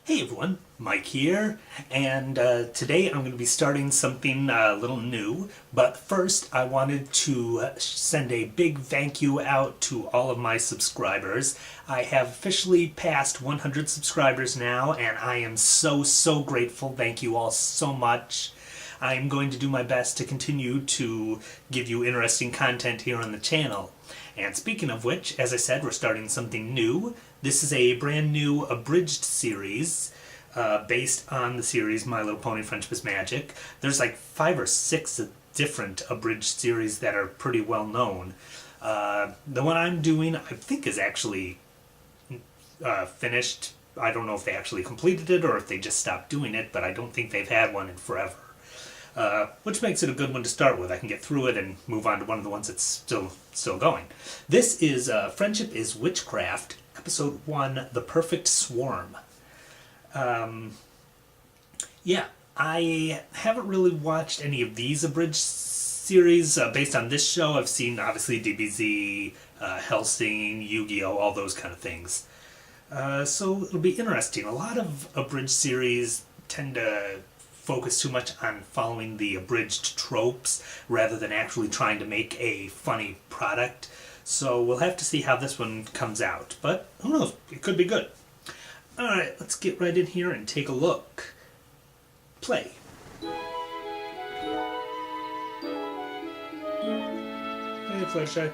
Hey everyone, Mike here, and today I'm going to be starting something a little new, but first I wanted to send a big thank you out to all of my subscribers. I have officially passed 100 subscribers now, and I am so grateful. Thank you all so much. I'm going to do my best to continue to give you interesting content here on the channel. And speaking of which, as I said, we're starting something new. This is a brand new abridged series based on the series My Little Pony Friendship is Magic. There's like 5 or 6 different abridged series that are pretty well known. The one I'm doing, I think, is actually finished. I don't know if they actually completed it or if they just stopped doing it, but I don't think they've had one in forever. Which makes it a good one to start with. I can get through it and move on to one of the ones that's still going. This is Friendship is Witchcraft, Episode 1, The Perfect Swarm. Yeah, I haven't really watched any of these abridged series based on this show. I've seen, obviously, DBZ, Hellsing, Yu-Gi-Oh!, all those kind of things. So it'll be interesting. A lot of abridged series tend to focus too much on following the abridged tropes rather than actually trying to make a funny product. So we'll have to see how this one comes out. But who knows? It could be good. Alright, let's get right in here and take a look. Play. Hey, Fluttershy.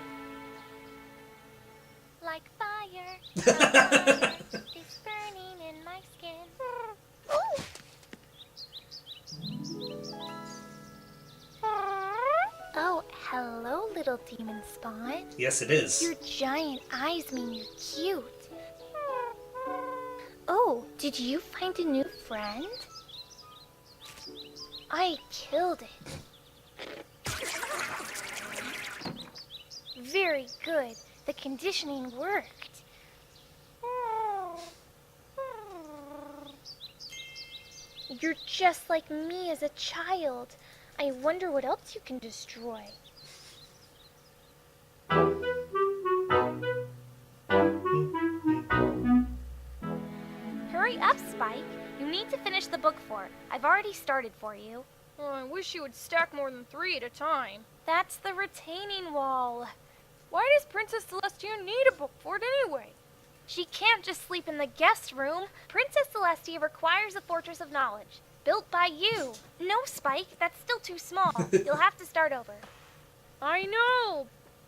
Like fire, it's burning in my skin. Ooh. Oh, hello, little demon spawn. Yes, it is. Your giant eyes mean you're cute. Oh, did you find a new friend? I killed it. Very good. The conditioning worked. You're just like me as a child. I wonder what else you can destroy. Hurry up, Spike. You need to finish the book fort. I've already started for you. Oh, I wish you would stack more than 3 at a time. That's the retaining wall. Why does Princess Celestia need a book fort anyway? She can't just sleep in the guest room. Princess Celestia requires a fortress of knowledge. Built by you. No, Spike, that's still too small. You'll have to start over. I know,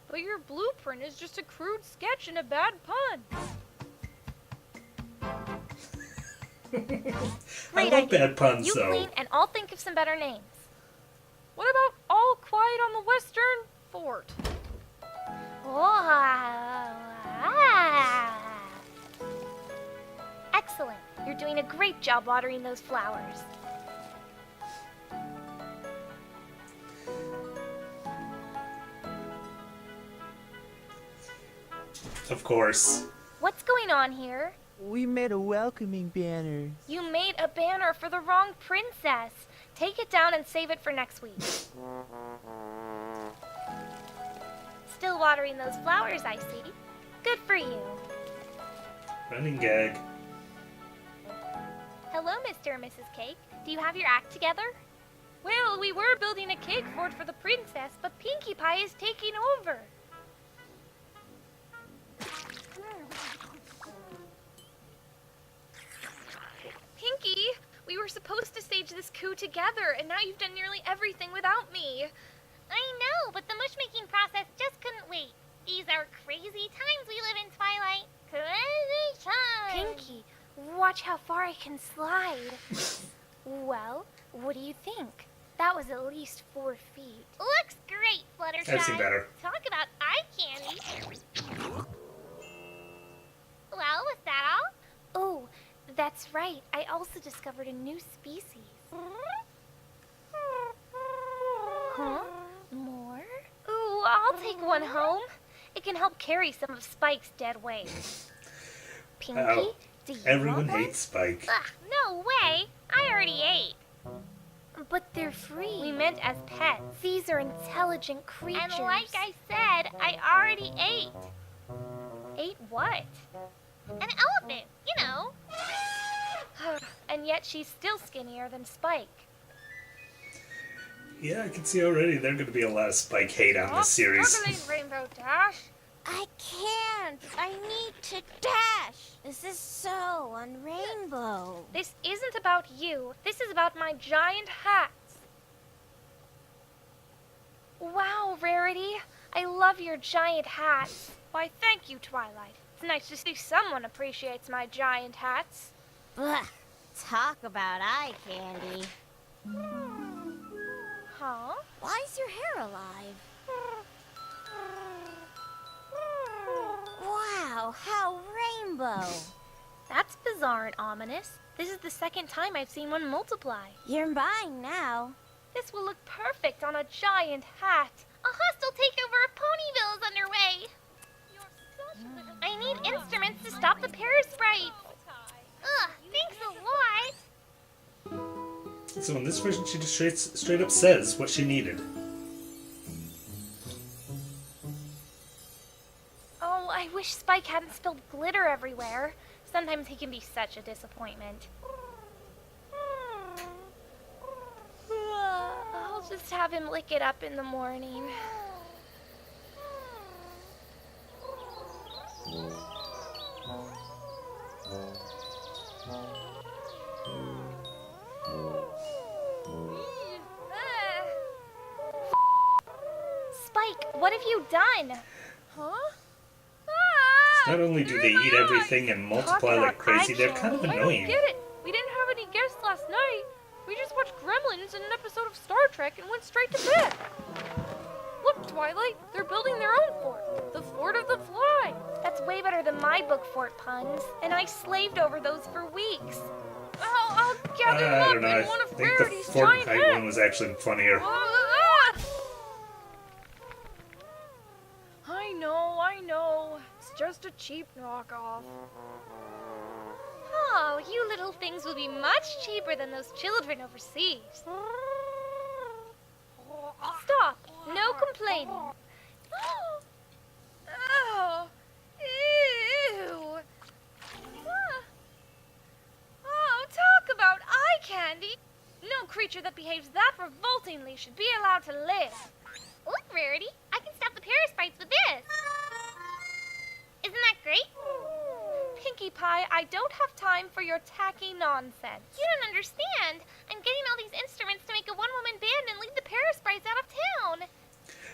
but your blueprint is just a crude sketch and a bad pun. I love bad puns, You so... clean, and I'll think of some better names. What about All Quiet on the Western Fort? Excellent. You're doing a great job watering those flowers. Of course. What's going on here? We made a welcoming banner. You made a banner for the wrong princess. Take it down and save it for next week. Still watering those flowers, I see. Good for you. Running gag. Hello, Mr. and Mrs. Cake. Do you have your act together? Well, we were building a cake fort for the princess, but Pinkie Pie is taking over. Pinkie, we were supposed to stage this coup together, and now you've done nearly everything without me. I know, but the mush-making process just couldn't wait. These are crazy times we live in, Twilight. Crazy times. Pinkie, watch how far I can slide. Well, what do you think? That was at least 4 feet. Looks great, Fluttershy. I've seen better. Talk about eye candy. Well, was that all? Oh, that's right. I also discovered a new species. Huh? More? Ooh, I'll take one home. It can help carry some of Spike's dead weight. Pinkie, Uh-oh. do you Everyone want one? hates Spike. Ugh, no way. I already ate. But they're free. We meant as pets. These are intelligent creatures. And like I said, I already ate. Ate what? An elephant, you know. and yet she's still skinnier than Spike. Yeah, I can see already there's going to be a lot of Spike hate on this series. Struggling, Rainbow Dash. I can't. I need to dash. This is so on Rainbow. This isn't about you. This is about my giant hats. Wow, Rarity. I love your giant hats. Why, thank you, Twilight. It's nice to see someone appreciates my giant hats. Blah. Talk about eye candy. Huh? Why is your hair alive? Wow, how Rainbow. That's bizarre and ominous. This is the second time I've seen one multiply. You're mine now. This will look perfect on a giant hat. A hostile takeover of Ponyville is underway. I need instruments to stop the parasprites. Ugh, thanks a lot. So in this version, she just straight up says what she needed. Oh, I wish Spike hadn't spilled glitter everywhere. Sometimes he can be such a disappointment. I'll just have him lick it up in the morning. Spike, what have you done? Huh? Not only do they eat everything and multiply like crazy, they're kind of I don't annoying. get it. We didn't have any guests last night. We just watched Gremlins and an episode of Star Trek and went straight to bed. Look, Twilight, they're building their own fort. The Fort of the Fly. That's way better than my book fort puns, and I slaved over those for weeks. I'll gather them I up don't know. in one I of think the Rarity's Fortnite giant one heads. was actually funnier. I know. It's just a cheap knockoff. Oh, you little things will be much cheaper than those children overseas. Stop! No complaining. Oh, ew. Oh, talk about eye candy. No creature that behaves that revoltingly should be allowed to live. Look, Rarity, I can stop the parasprites with this. Isn't that great? Pinkie Pie, I don't have time for your tacky nonsense. You don't understand. I'm getting all these instruments to make a one-woman band and lead the parasprites out of town.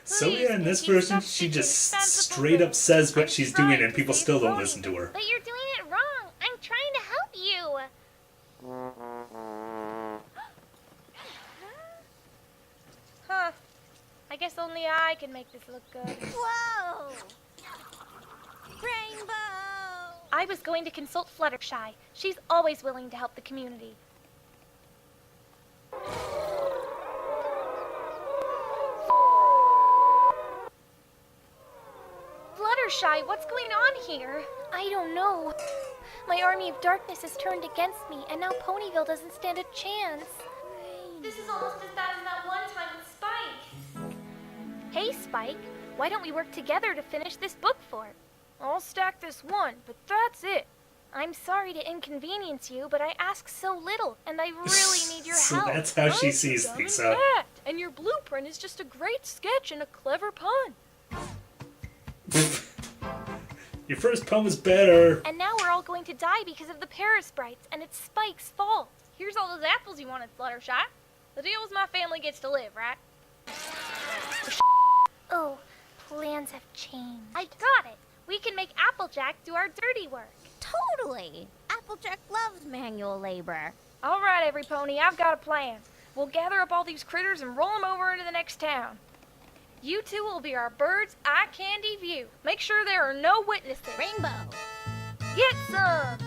So Please, yeah, in this Pinkie, version, stop she thinking just fanciful straight up things. says what I'm she's trying doing and to people save still don't Pony. listen to her. But you're doing it wrong. I'm trying to help you. Huh. I guess only I can make this look good. Whoa! Rainbow! I was going to consult Fluttershy. She's always willing to help the community. Fluttershy, what's going on here? I don't know. My army of darkness has turned against me, and now Ponyville doesn't stand a chance. This is almost as bad as that one time with Spike. Hey, Spike. Why don't we work together to finish this book fort? I'll stack this one, but that's it. I'm sorry to inconvenience you, but I ask so little, and I really need your So help. that's how she I'm sees dumb things, and huh? fat, and your blueprint is just a great sketch and a clever pun. Your first poem was better. And now we're all going to die because of the parasprites, and it's Spike's fault. Here's all those apples you wanted, Fluttershy. The deal is my family gets to live, right? Oh, plans have changed. I got it. We can make Applejack do our dirty work. Totally. Applejack loves manual labor. All right, every pony, I've got a plan. We'll gather up all these critters and roll them over into the next town. You two will be our bird's eye candy view. Make sure there are no witnesses. Rainbow! Get some!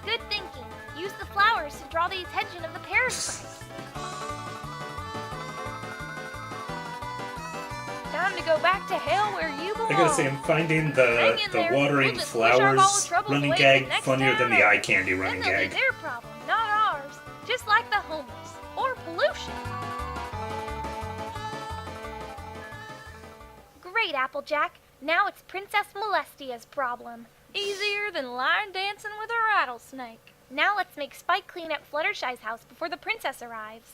Good thinking. Use the flowers to draw the attention of the parasprites. Time to go back to hell where you belong. I gotta say, I'm finding Hang in the there. watering We'll just push our ball of flowers troubles running away to the gag next funnier than town the over. eye candy Then running they'll be gag. their problem, not ours. Just like the homeless. Or pollution. Great, Applejack. Now it's Princess Molestia's problem. Easier than line dancing with a rattlesnake. Now let's make Spike clean up Fluttershy's house before the princess arrives.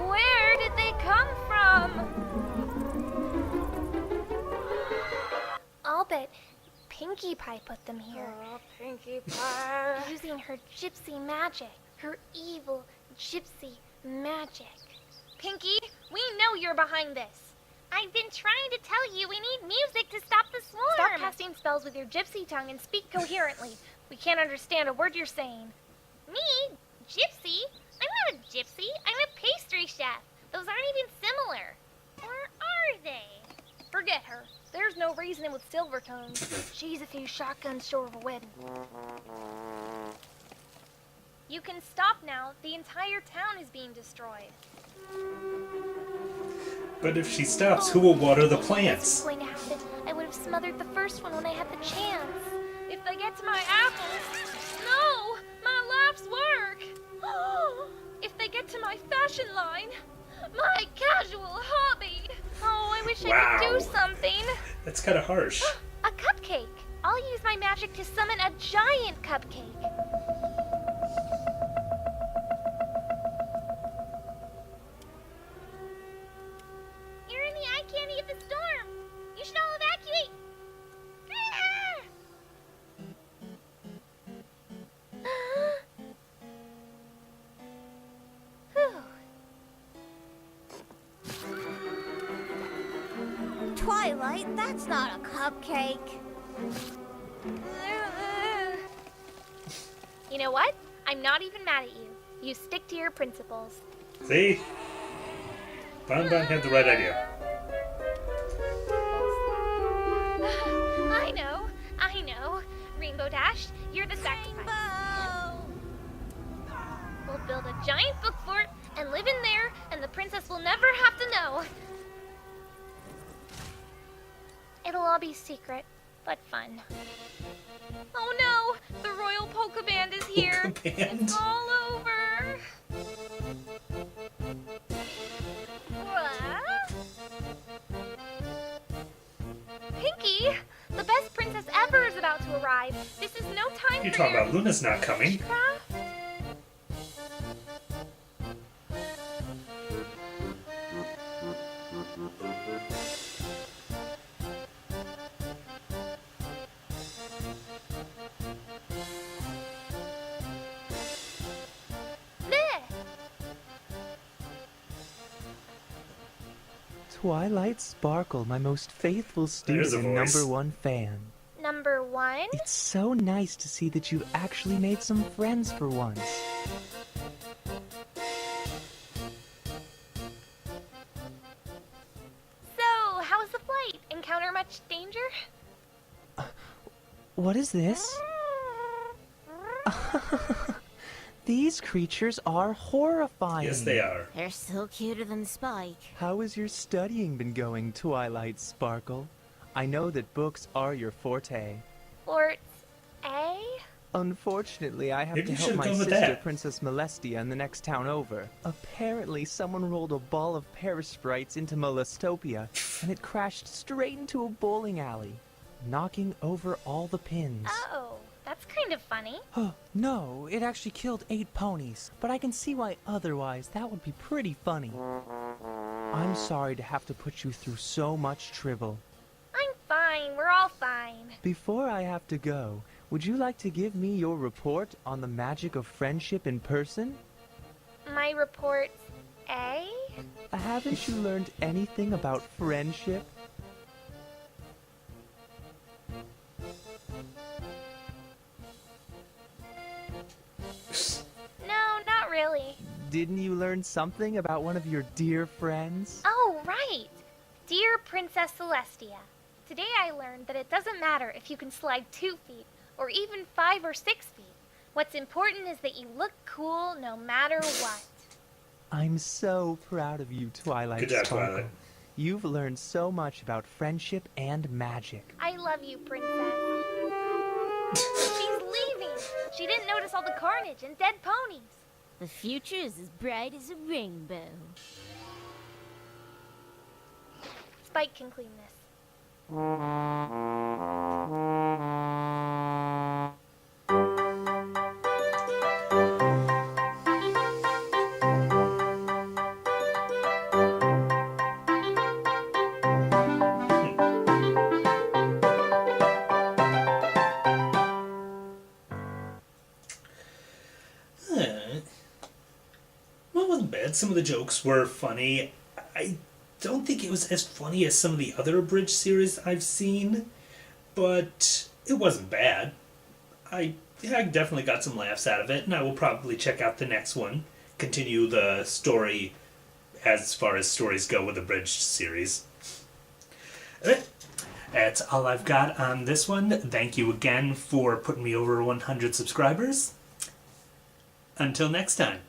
Where did they come from? I'll bet Pinkie Pie put them here. Oh, Pinkie Pie. Using her gypsy magic. Her evil gypsy magic. Pinkie, we know you're behind this. I've been trying to tell you we need music to stop the swarm. Stop casting spells with your gypsy tongue and speak coherently. We can't understand a word you're saying. Me? Gypsy? I'm not a gypsy. I'm a pastry chef. Those aren't even similar. Or are they? Forget her. There's no reasoning with silver tongue. She's a few shotguns short of a wedding. You can stop now. The entire town is being destroyed. But if she stops, who will water the This plants? was going to happen. I would have smothered the first one when I had the chance. If they get to my apples, no, my life's work. If they get to my fashion line, my casual hobby. Oh, I wish I Wow. could do something. That's kind of harsh. A cupcake. I'll use my magic to summon a giant cupcake. You're in the eye candy of the storm. You should all evacuate. Twilight, that's not a cupcake. You know what? I'm not even mad at you. You stick to your principles. See? Bon Bon had the right idea. I know. Rainbow Dash, you're the sacrifice. Rainbow! We'll build a giant book fort and live in there, and the princess will never have to know. It'll all be secret, but fun. Oh no, the Royal Polka Band is here. Polka Band? It's all over. Pinkie, the best princess ever is about to arrive. This is no time You're for talking your about Luna's not coming. witchcraft. Bleh. Twilight Sparkle, my most faithful student There's a and voice. #1 fan. Number 1? It's so nice to see that you've actually made some friends for once. So, how was the flight? Encounter much danger? What is this? These creatures are horrifying. Yes, they are. They're still cuter than Spike. How has your studying been going, Twilight Sparkle? I know that books are your forte. Forts A? Unfortunately, I have Maybe to you help should've my gone with sister, that. Princess Molestia, in the next town over. Apparently, someone rolled a ball of Paris sprites into Molestopia, and it crashed straight into a bowling alley, knocking over all the pins. Oh, that's kind of funny. No, it actually killed 8 ponies, but I can see why otherwise that would be pretty funny. I'm sorry to have to put you through so much trouble. I'm fine. We're all fine. Before I have to go, would you like to give me your report on the magic of friendship in person? My report's A? Haven't you learned anything about friendship? No, not really. Didn't you learn something about one of your dear friends? Oh, right. Dear Princess Celestia, today I learned that it doesn't matter if you can slide 2 feet or even 5 or 6 feet. What's important is that you look cool no matter what. I'm so proud of you, Twilight Good job, Sparkle. Twilight. You've learned so much about friendship and magic. I love you, Princess. She's leaving. She didn't notice all the carnage and dead ponies. The future is as bright as a rainbow. Spike can clean this. Well, it wasn't bad. Some of the jokes were funny. I don't think it was as funny as some of the other abridged series I've seen, but it wasn't bad. I definitely got some laughs out of it, and I will probably check out the next one. Continue the story as far as stories go with abridged series. That's all I've got on this one. Thank you again for putting me over 100 subscribers. Until next time.